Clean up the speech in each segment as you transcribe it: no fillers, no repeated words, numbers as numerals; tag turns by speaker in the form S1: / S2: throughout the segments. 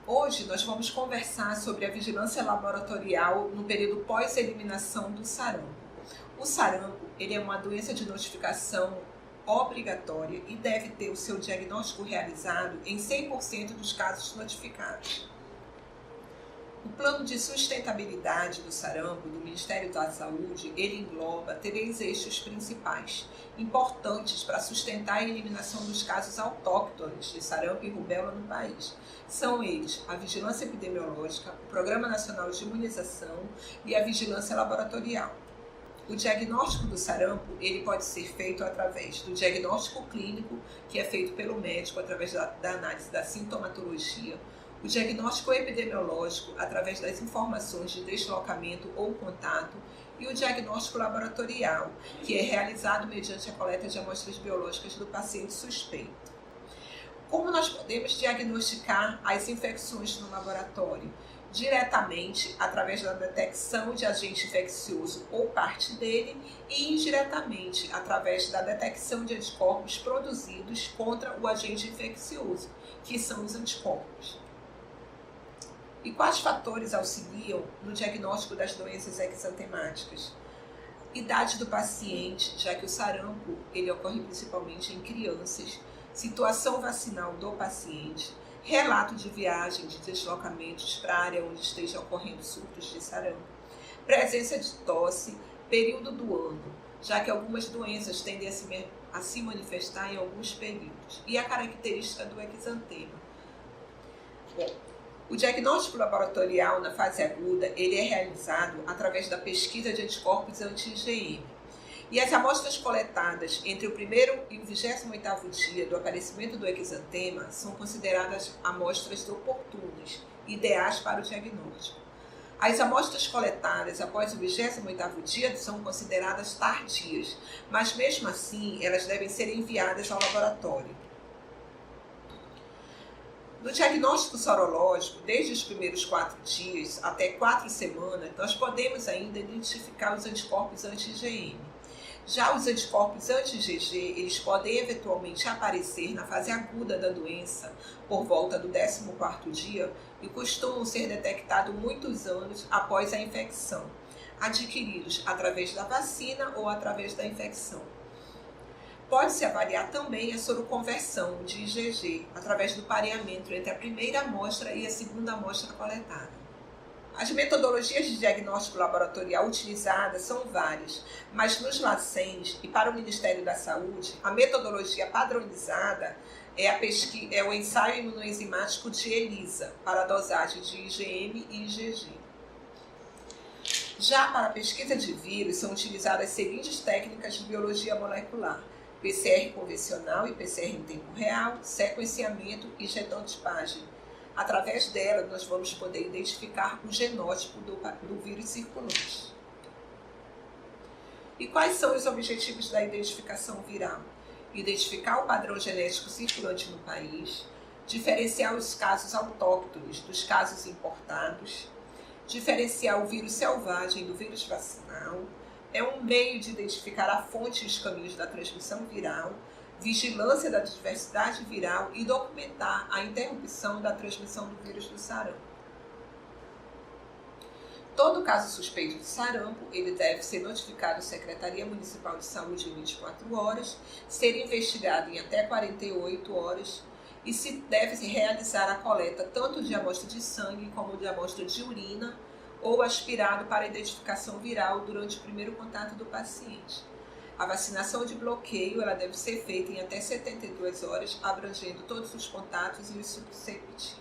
S1: Hoje nós vamos conversar sobre a vigilância laboratorial no período pós-eliminação do sarampo. O sarampo ele é uma doença de notificação obrigatória e deve ter o seu diagnóstico realizado em 100% dos casos notificados. O plano de sustentabilidade do sarampo do Ministério da Saúde, ele engloba 3 eixos principais, importantes para sustentar a eliminação dos casos autóctones de sarampo e rubéola no país. São eles a vigilância epidemiológica, o Programa Nacional de Imunização e a vigilância laboratorial. O diagnóstico do sarampo ele pode ser feito através do diagnóstico clínico, que é feito pelo médico através da análise da sintomatologia, o diagnóstico epidemiológico através das informações de deslocamento ou contato e o diagnóstico laboratorial, que é realizado mediante a coleta de amostras biológicas do paciente suspeito. Como nós podemos diagnosticar as infecções no laboratório? Diretamente através da detecção de agente infeccioso ou parte dele e indiretamente através da detecção de anticorpos produzidos contra o agente infeccioso, que são os anticorpos. E quais fatores auxiliam no diagnóstico das doenças exantemáticas? Idade do paciente, já que o sarampo ele ocorre principalmente em crianças, situação vacinal do paciente, relato de viagem, de deslocamentos para a área onde estejam ocorrendo surtos de sarampo, presença de tosse, período do ano, já que algumas doenças tendem a se manifestar em alguns períodos, e a característica do exantema. Bom, o diagnóstico laboratorial na fase aguda ele é realizado através da pesquisa de anticorpos anti-IgM. E as amostras coletadas entre o 1º e o 28º dia do aparecimento do exantema são consideradas amostras oportunas, ideais para o diagnóstico. As amostras coletadas após o 28º dia são consideradas tardias, mas mesmo assim elas devem ser enviadas ao laboratório. No diagnóstico sorológico, desde os primeiros 4 dias até 4 semanas, nós podemos ainda identificar os anticorpos anti-IgM. Já os anticorpos anti-IgG, eles podem eventualmente aparecer na fase aguda da doença, por volta do 14º dia, e costumam ser detectados muitos anos após a infecção, adquiridos através da vacina ou através da infecção. Pode-se avaliar também a soroconversão de IgG, através do pareamento entre a primeira amostra e a segunda amostra coletada. As metodologias de diagnóstico laboratorial utilizadas são várias, mas nos LACENs e para o Ministério da Saúde, a metodologia padronizada é o ensaio imunoenzimático de ELISA, para a dosagem de IgM e IgG. Já para a pesquisa de vírus, são utilizadas as seguintes técnicas de biologia molecular: PCR convencional e PCR em tempo real, sequenciamento e genotipagem. Através dela, nós vamos poder identificar o genótipo do vírus circulante. E quais são os objetivos da identificação viral? Identificar o padrão genético circulante no país, diferenciar os casos autóctones dos casos importados, diferenciar o vírus selvagem do vírus vacinal, é um meio de identificar a fonte e os caminhos da transmissão viral, vigilância da diversidade viral e documentar a interrupção da transmissão do vírus do sarampo. Todo caso suspeito de sarampo, ele deve ser notificado à Secretaria Municipal de Saúde em 24 horas, ser investigado em até 48 horas e se deve realizar a coleta tanto de amostra de sangue como de amostra de urina ou aspirado para identificação viral durante o primeiro contato do paciente. A vacinação de bloqueio ela deve ser feita em até 72 horas, abrangendo todos os contatos e os susceptíveis.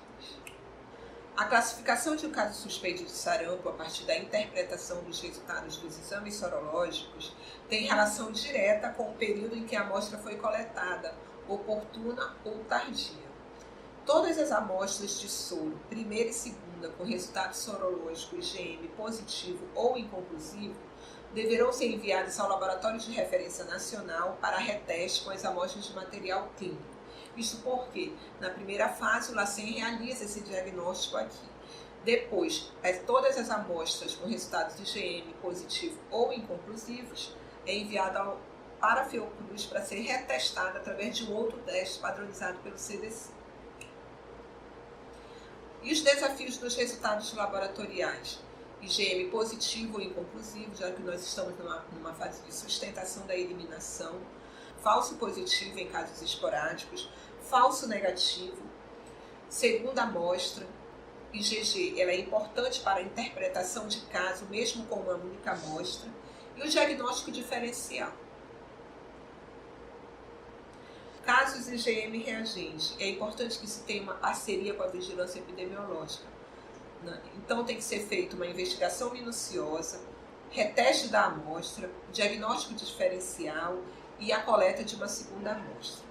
S1: A classificação de um caso suspeito de sarampo a partir da interpretação dos resultados dos exames sorológicos tem relação direta com o período em que a amostra foi coletada, oportuna ou tardia. Todas as amostras de soro, primeira e segunda, com resultado sorológico IgM positivo ou inconclusivo, deverão ser enviadas ao Laboratório de Referência Nacional para reteste com as amostras de material clínico. Isso porque, na primeira fase, o LACEN realiza esse diagnóstico aqui. Depois, todas as amostras com resultados de IgM positivo ou inconclusivos é enviada para a Fiocruz para ser retestada através de um outro teste padronizado pelo CDC. E os desafios dos resultados laboratoriais? IgM positivo ou inconclusivo, já que nós estamos numa fase de sustentação da eliminação. Falso positivo em casos esporádicos. Falso negativo. Segunda amostra. IgG, ela é importante para a interpretação de caso, mesmo com uma única amostra. E o diagnóstico diferencial. Casos IgM reagente, é importante que se tenha uma parceria com a vigilância epidemiológica. Então tem que ser feita uma investigação minuciosa, reteste da amostra, diagnóstico diferencial e a coleta de uma segunda amostra.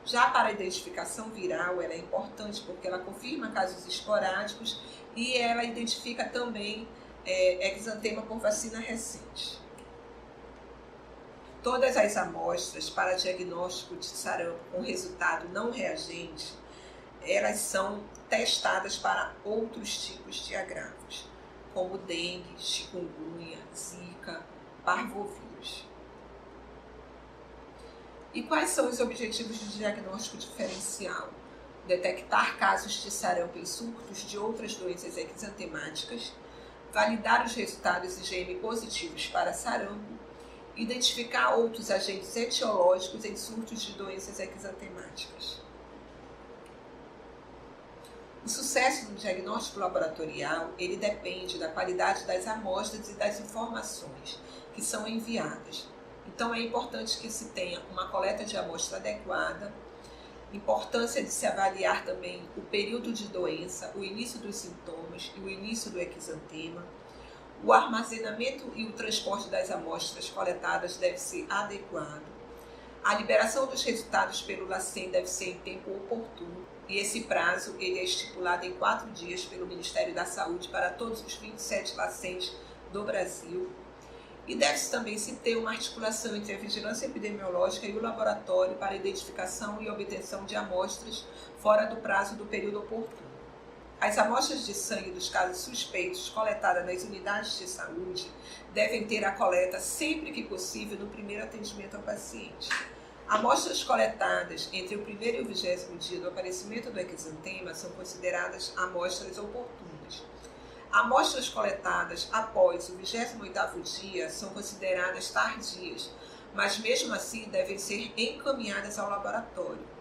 S1: Já para a identificação viral, ela é importante porque ela confirma casos esporádicos e ela identifica também exantema por vacina recente. Todas as amostras para diagnóstico de sarampo com resultado não reagente, elas são testadas para outros tipos de agravos, como dengue, chikungunya, zika, parvovírus. E quais são os objetivos de diagnóstico diferencial? Detectar casos de sarampo em surtos de outras doenças exantemáticas, validar os resultados IgM positivos para sarampo, identificar outros agentes etiológicos em surtos de doenças exantemáticas. O sucesso do diagnóstico laboratorial, ele depende da qualidade das amostras e das informações que são enviadas. Então é importante que se tenha uma coleta de amostra adequada, importância de se avaliar também o período de doença, o início dos sintomas e o início do exantema. O armazenamento e o transporte das amostras coletadas deve ser adequado. A liberação dos resultados pelo LACEN deve ser em tempo oportuno e esse prazo ele é estipulado em 4 dias pelo Ministério da Saúde para todos os 27 LACENs do Brasil. E deve-se também se ter uma articulação entre a vigilância epidemiológica e o laboratório para identificação e obtenção de amostras fora do prazo do período oportuno. As amostras de sangue dos casos suspeitos coletadas nas unidades de saúde devem ter a coleta sempre que possível no primeiro atendimento ao paciente. Amostras coletadas entre o primeiro e o 20º dia do aparecimento do exantema são consideradas amostras oportunas. Amostras coletadas após o 28º dia são consideradas tardias, mas mesmo assim devem ser encaminhadas ao laboratório.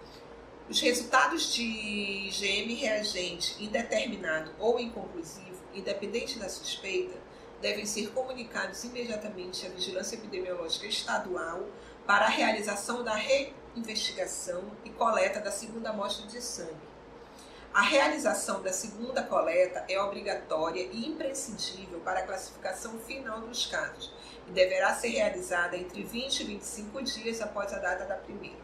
S1: Os resultados de IgM reagente indeterminado ou inconclusivo, independente da suspeita, devem ser comunicados imediatamente à Vigilância Epidemiológica Estadual para a realização da reinvestigação e coleta da segunda amostra de sangue. A realização da segunda coleta é obrigatória e imprescindível para a classificação final dos casos e deverá ser realizada entre 20 e 25 dias após a data da primeira.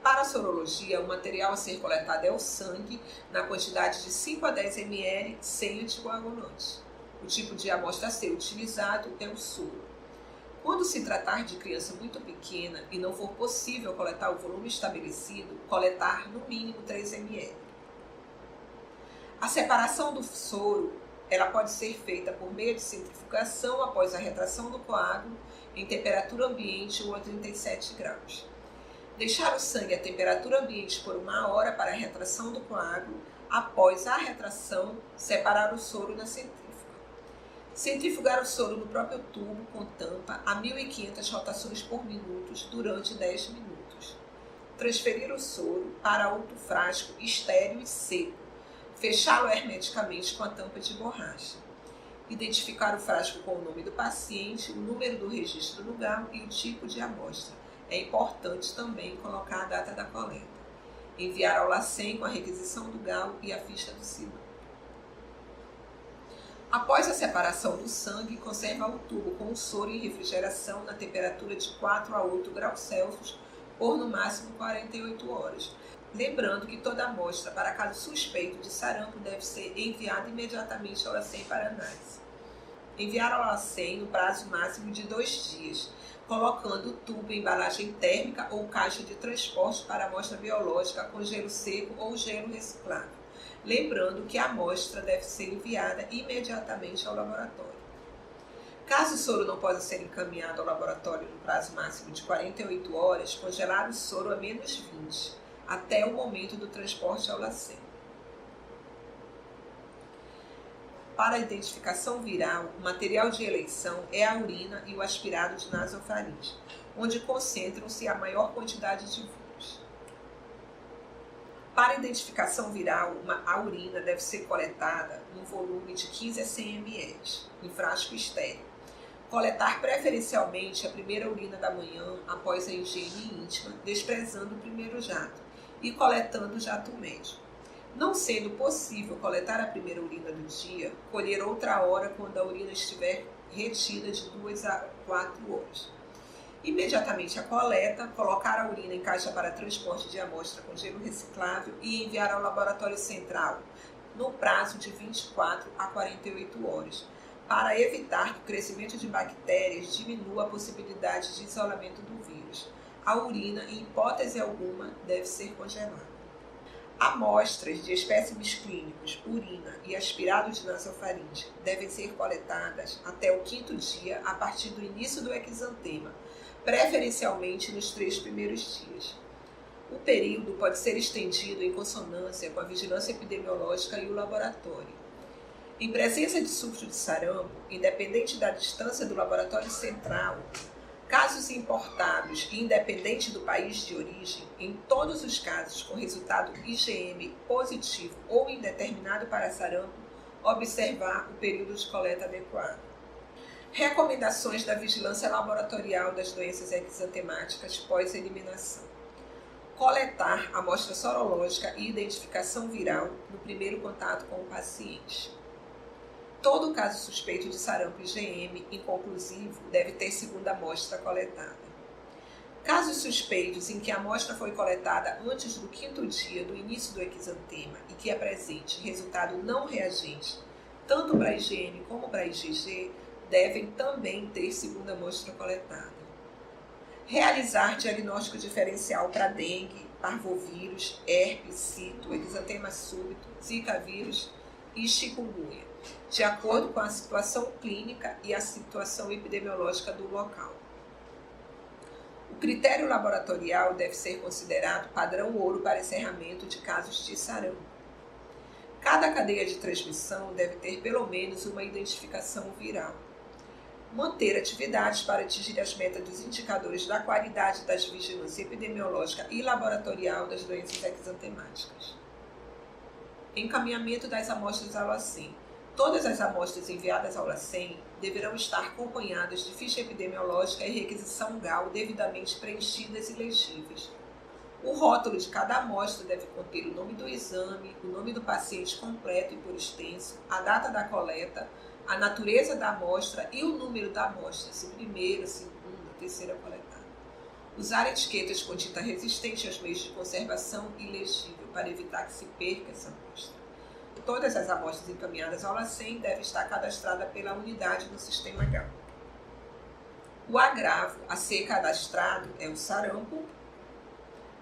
S1: Para a sorologia, o material a ser coletado é o sangue, na quantidade de 5 a 10 ml, sem anticoagulante. O tipo de amostra a ser utilizado é o soro. Quando se tratar de criança muito pequena e não for possível coletar o volume estabelecido, coletar no mínimo 3 ml. A separação do soro ela pode ser feita por meio de centrifugação após a retração do coágulo em temperatura ambiente ou a 37 graus. Deixar o sangue a temperatura ambiente por 1 hora para a retração do coágulo. Após a retração, separar o soro na centrífuga. Centrifugar o soro no próprio tubo com tampa a 1.500 rotações por minuto durante 10 minutos. Transferir o soro para outro frasco estéril e seco. Fechá-lo hermeticamente com a tampa de borracha. Identificar o frasco com o nome do paciente, o número do registro do GAL e o tipo de amostra. É importante também colocar a data da coleta. Enviar ao LACEN com a requisição do GAL e a ficha do CIMA. Após a separação do sangue, conserva o tubo com o soro em refrigeração na temperatura de 4 a 8 graus Celsius por no máximo 48 horas. Lembrando que toda amostra para caso suspeito de sarampo deve ser enviada imediatamente ao LACEN para análise. Enviar ao LACEN no prazo máximo de 2 dias, colocando o tubo em embalagem térmica ou caixa de transporte para amostra biológica com gelo seco ou gelo reciclável. Lembrando que a amostra deve ser enviada imediatamente ao laboratório. Caso o soro não possa ser encaminhado ao laboratório no prazo máximo de 48 horas, congelar o soro a -20. até o momento do transporte ao LACEN. Para a identificação viral, o material de eleição é a urina e o aspirado de nasofaringe, onde concentram-se a maior quantidade de vírus. Para a identificação viral, a urina deve ser coletada num volume de 15 a 100 ml, em frasco estéril. Coletar preferencialmente a primeira urina da manhã após a higiene íntima, desprezando o primeiro jato, e coletando o jato médio. Não sendo possível coletar a primeira urina do dia, colher outra hora quando a urina estiver retida de 2 a 4 horas. Imediatamente a coleta, colocar a urina em caixa para transporte de amostra com gelo reciclável e enviar ao laboratório central no prazo de 24 a 48 horas, para evitar que o crescimento de bactérias diminua a possibilidade de isolamento do vírus. A urina, em hipótese alguma, deve ser congelada. Amostras de espécimes clínicos, urina e aspirado de nasofaringe devem ser coletadas até o 5º dia a partir do início do exantema, preferencialmente nos 3 primeiros dias. O período pode ser estendido em consonância com a vigilância epidemiológica e o laboratório. Em presença de surto de sarampo, independente da distância do laboratório central, casos importados e independente do país de origem, em todos os casos com resultado IgM positivo ou indeterminado para sarampo, observar o período de coleta adequado. Recomendações da vigilância laboratorial das doenças exantemáticas pós-eliminação. Coletar amostra sorológica e identificação viral no primeiro contato com o paciente. Todo caso suspeito de sarampo IgM inconclusivo deve ter segunda amostra coletada. Casos suspeitos em que a amostra foi coletada antes do 5º dia do início do exantema e que apresente resultado não reagente, tanto para IgM como para IgG, devem também ter segunda amostra coletada. Realizar diagnóstico diferencial para dengue, parvovírus, herpes, cito, exantema súbito, zika vírus e chikungunya, de acordo com a situação clínica e a situação epidemiológica do local. O critério laboratorial deve ser considerado padrão ouro para encerramento de casos de sarampo. Cada cadeia de transmissão deve ter pelo menos uma identificação viral. Manter atividades para atingir as metas dos indicadores da qualidade das vigilância epidemiológica e laboratorial das doenças exantemáticas. Encaminhamento das amostras ao LACEN. Todas as amostras enviadas ao LACEN deverão estar acompanhadas de ficha epidemiológica e requisição GAL devidamente preenchidas e legíveis. O rótulo de cada amostra deve conter o nome do exame, o nome do paciente completo e por extenso, a data da coleta, a natureza da amostra e o número da amostra, se primeira, segunda, terceira coletada. Usar etiquetas com tinta resistente aos meios de conservação e legível para evitar que se perca essa amostra. Todas as amostras encaminhadas ao LACEN devem estar cadastradas pela unidade no sistema GAL. O agravo a ser cadastrado é o sarampo.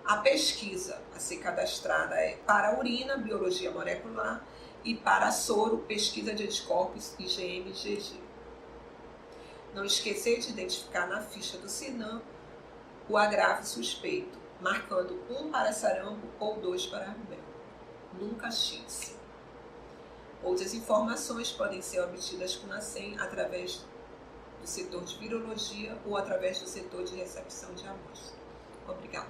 S1: A pesquisa a ser cadastrada é para a urina, biologia molecular, e para a soro, pesquisa de anticorpos IgM e IgG. Não esquecer de identificar na ficha do SINAM o agravo suspeito, marcando 1 para sarampo ou 2 para rubéola. Nunca X. Outras informações podem ser obtidas com o LACEN através do setor de virologia ou através do setor de recepção de amostra. Obrigada.